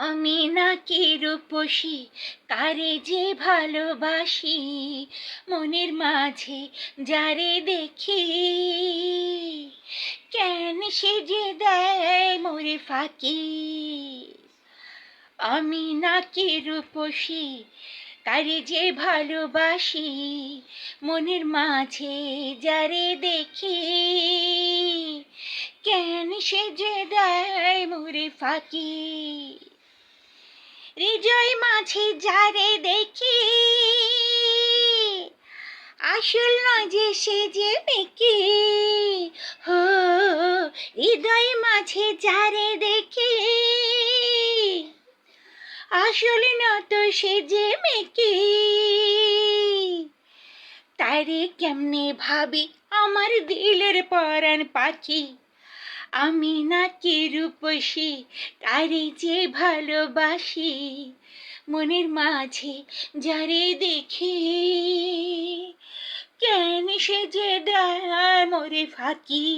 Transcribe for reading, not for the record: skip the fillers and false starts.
আমি নাকি রূপসী, কারে যে ভালোবাসি, মনের মাঝে যারে দেখি, কেন সে যে দেয় মোরে ফাঁকি। আমি নাকি রূপসী, কারে যে ভালোবাসি, মনের মাঝে যারে দেখি, কেন সে যে দেয় মোরে ফাঁকি। হৃদয় মাঝে যারে দেখি, আসল নয় যে সে যে মেকি। হো, হৃদয় মাঝে যারে দেখি, আসল না তো সে যে মেকি। তারে কেমনে ভাবি আমার দিলের পরাণ পাখি। আমি নাকি রূপসী, কারে যে ভালোবাসি, মনের মাঝে যারে দেখি, কেন সে যে দেয় মোরে ফাঁকি।